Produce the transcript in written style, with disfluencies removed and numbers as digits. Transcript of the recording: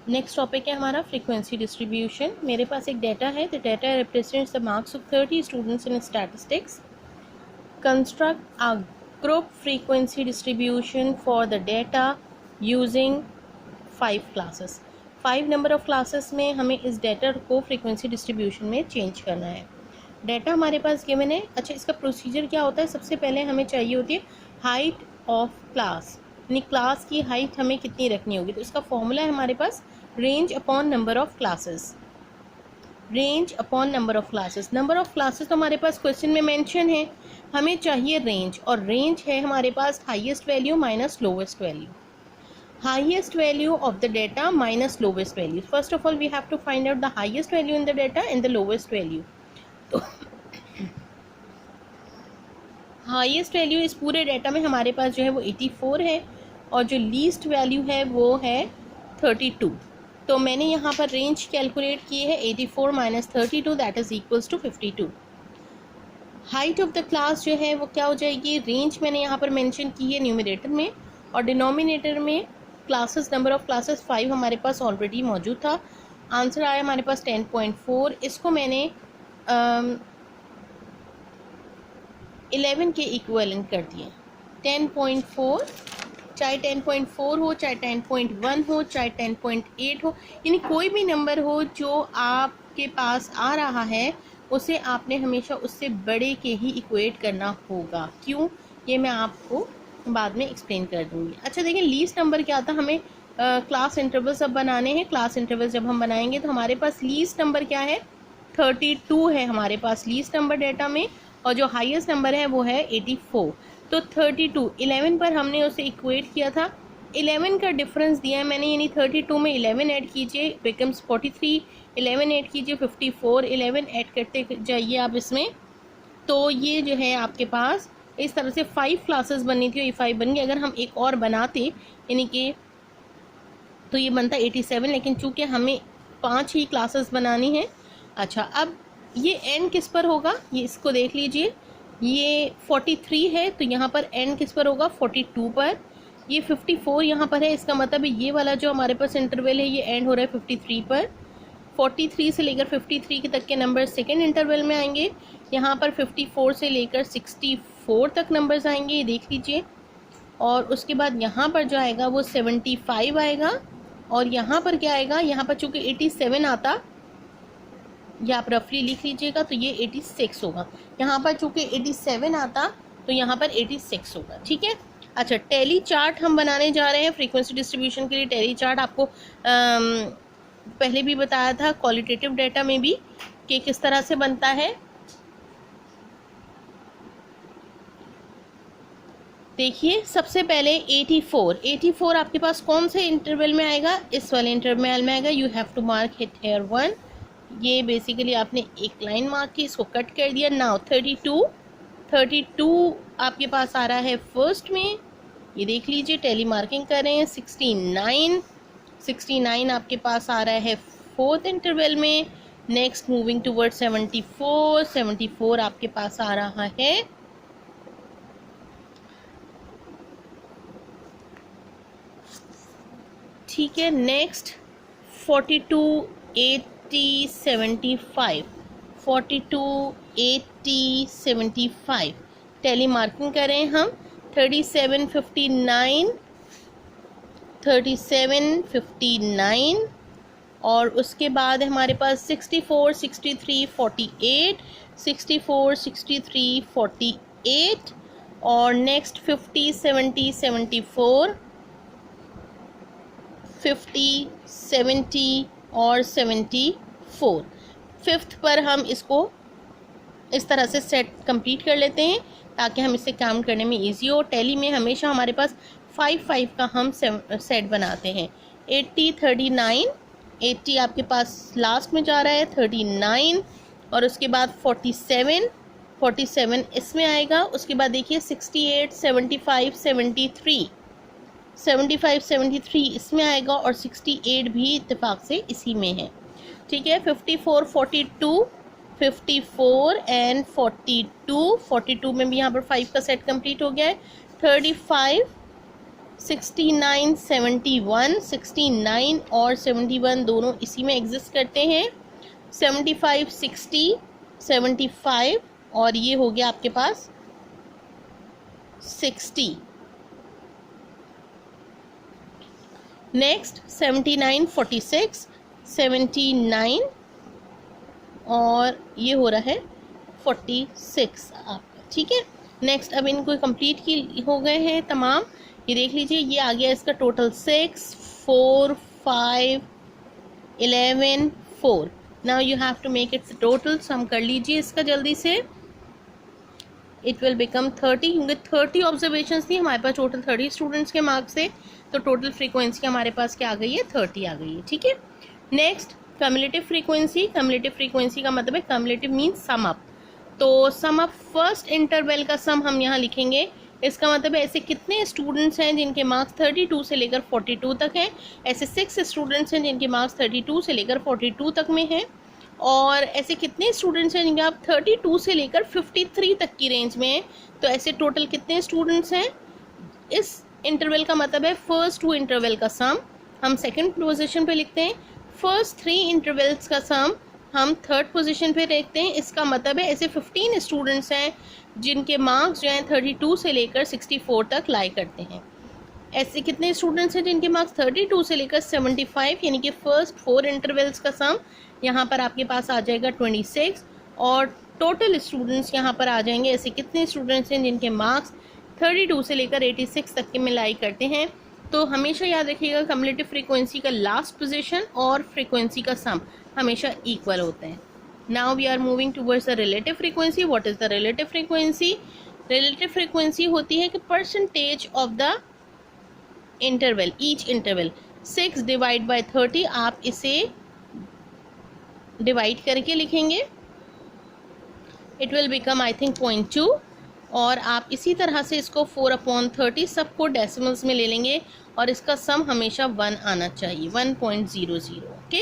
Next topic है हमारा frequency distribution. मेरे पास एक डाटा है, the data represents the marks of 30 students in statistics. Construct a group frequency distribution for the data using 5 classes. 5 number of classes में हमें इस data को frequency distribution में चेंज करना है। डाटा हमारे पास गिवन है। अच्छा, इसका प्रोसीजर क्या होता है? सबसे पहले हमें चाहिए होती है हाइट ऑफ क्लास, यानी क्लास की हाइट हमें कितनी रखनी होगी। तो इसका फॉर्मूला है हमारे पास range upon number of classes. Range upon number of classes, number of classes तो हमारे पास क्वेश्चन में मेंशन है, हमें चाहिए रेंज, और रेंज है हमारे पास highest value minus lowest value. highest value of the data minus lowest value. First of all we have to find out the highest value in the data and the lowest value. तो highest value इस पूरे data में हमारे पास जो है वो 84 है, और जो लीस्ट वैल्यू है वो है 32। तो मैंने यहाँ पर रेंज कैलकुलेट की है 84 minus 32, that is equals to 52। Height of the class जो है वो क्या हो जाएगी? रेंज मैंने यहाँ पर मेंशन की है न्यूमरेटर में, और डिनोमिनेटर में क्लासेस, नंबर ऑफ क्लासेस 5 हमारे पास ऑलरेडी मौजूद था। आंसर आया हमारे पास 10.4। इसको मैंने 11 के इक्विवेलेंट कर दिए। 10.4, चाहे 10.4 हो, चाहे 10.1 हो, चाहे 10.8 हो, यानी कोई भी नंबर हो जो आपके पास आ रहा है उसे आपने हमेशा उससे बड़े के ही इक्वेट करना होगा। क्यों, ये मैं आपको बाद में एक्सप्लेन कर दूंगी। अच्छा देखिए, लीस्ट नंबर क्या था? हमें क्लास इंटरवल्स अब बनाने हैं। क्लास इंटरवल्स जब हम बनाएंगे तो हमारे पास लीस्ट नंबर क्या है? 32 है हमारे पास लीस्ट नंबर डाटा में, और जो हाईएस्ट नंबर है वो है 84। तो 32 11 पर हमने उसे इक्वेट किया था, 11 का डिफरेंस दिया है मैंने, यानी 32 में 11 ऐड कीजिए, बिकम्स 43, 11 ऐड कीजिए 54, 11 ऐड करते जाइए आप इसमें। तो ये जो है आपके पास इस तरह से 5 क्लासेस बननी थी, और ये 5 बन गई। अगर हम एक और बनाते यानी कि तो ये बनता 87, लेकिन चूंकि हमें 5 ही क्लासेस बनानी है। अच्छा, अब ये एंड किस पर होगा? ये इसको देख लीजिए, ये 43 है तो यहाँ पर एंड किस पर होगा? 42 पर। ये 54 यहाँ पर है, इसका मतलब ये वाला जो हमारे पास इंटरवल है ये एंड हो रहा है 53 पर। 43 से लेकर 53 तक के नंबर सेकेंड इंटरवल में आएंगे। यहाँ पर 54 से लेकर 64 तक नंबर्स आएंगे, ये देख लीजिए। और उसके बाद यहाँ पर जो आएगा वो 75 आएगा, और यहाँ पर क्या आएगा? यहाँ पर चूँकि 87 आता, ये आप रफली लिख लीजिएगा, तो ये 86 होगा। यहाँ पर चूँकि 87 आता तो यहाँ पर 86 होगा। ठीक है। अच्छा, टैली चार्ट हम बनाने जा रहे हैं फ्रीक्वेंसी डिस्ट्रीब्यूशन के लिए। टैली चार्ट आपको पहले भी बताया था क्वालिटेटिव डाटा में भी कि किस तरह से बनता है। देखिए, सबसे पहले 84 आपके पास कौन से इंटरवल में आएगा? इस वाले इंटरवल में आएगा। You have to mark it here 1। ये बेसिकली आपने एक लाइन मार्क की, इसको कट कर दिया। नाउ 32 आपके पास आ रहा है फर्स्ट में, ये देख लीजिए, टैली मार्किंग कर रहे हैं। 69 आपके पास आ रहा है फोर्थ इंटरवल में। नेक्स्ट मूविंग टूवर्ड 74 आपके पास आ रहा है ठीक है। नेक्स्ट 42, 80, 75, 42, 80, 75 टैली मार्किंग करें हम। 37, 59 और उसके बाद हमारे पास 64, 63, 48, 64, 63, 48 और नेक्स्ट 50, 70, 74, 50, 70 और 74। फिफ्थ पर हम इसको इस तरह से सेट कंप्लीट कर लेते हैं ताकि हम इसे काउंट करने में इजी हो। टैली में हमेशा हमारे पास 5 का हम सेट बनाते हैं। 80, 39, 80 आपके पास लास्ट में जा रहा है, 39 और उसके बाद 47 इसमें आएगा। उसके बाद देखिए 68, 75, 73 इसमें आएगा और 68 भी इत्तेफाक से इसी में है। ठीक है। 54, 42, 54 एंड 42 में भी यहाँ पर 5 का सेट कंप्लीट हो गया है। 35 69, 71, 69 और 71 दोनों इसी में एग्जिस्ट करते हैं। 75, 60, 75 और ये हो गया आपके पास 60। नेक्स्ट 79, 46, 79 और ये हो रहा है 46 आपका, ठीक है। नेक्स्ट अब इनको कंप्लीट की हो गए हैं तमाम, ये देख लीजिए, ये आ गया इसका total 6, 4, 5, 11, 4। Now you have to make its total, sum कर लीजिए इसका जल्दी से। इट विल बिकम 30, क्योंकि 30 ऑब्जर्वेशंस थी हमारे पास टोटल 30 स्टूडेंट्स के मार्क्स से, तो टोटल फ्रीक्वेंसी हमारे पास क्या आ गई है, 30 आ गई है, ठीक है। Next cumulative frequency. Cumulative frequency का मतलब है, कम्युलेटिव मीन्स सम अप, तो सम अप फर्स्ट इंटरवल का सम हम यहाँ लिखेंगे। इसका मतलब है ऐसे कितने स्टूडेंट्स हैं जिनके मार्क्स 32 से लेकर 42 तक हैं, ऐसे 6 स्टूडेंट्स हैं जिनके मार्क्स 32 से लेकर 42 तक में हैं, और ऐसे कितने स्टूडेंट्स हैं जिनके आप 32 से लेकर 53 तक की रेंज में हैं, तो ऐसे टोटल कितने स्टूडेंट्स हैं। इस इंटरवल का मतलब है फर्स्ट 2 इंटरवल का सम हम सेकंड पोजीशन पे लिखते हैं, फर्स्ट 3 इंटरवल्स का सम हम थर्ड पोजीशन पे देखते हैं। इसका मतलब है ऐसे 15 स्टूडेंट्स हैं जिनके मार्क्स जो हैं 32 से लेकर 64 तक लाई करते हैं। ऐसे कितने स्टूडेंट्स हैं जिनके मार्क्स 32 से लेकर 75, यानी कि फर्स्ट 4 इंटरवल्स का सम यहाँ पर आपके पास आ जाएगा 26, और टोटल स्टूडेंट्स यहाँ पर आ जाएंगे ऐसे कितने स्टूडेंट्स हैं जिनके मार्क्स 32 से लेकर 86 तक के में लाई करते हैं। तो हमेशा याद रखिएगा कम्युलेटिव फ्रीक्वेंसी का लास्ट पोजीशन और फ्रीक्वेंसी का सम हमेशा इक्वल होते हैं। Now we are moving towards the relative frequency. What is the relative frequency? Relative frequency होती है कि percentage of the interval, each interval. 6 divide by 30, आप इसे डिवाइड करके लिखेंगे, it will become I think 0.2, और आप इसी तरह से इसको 4/30 सबको डेसिमल्स में ले लेंगे, और इसका सम हमेशा 1 आना चाहिए, 1.00, ओके।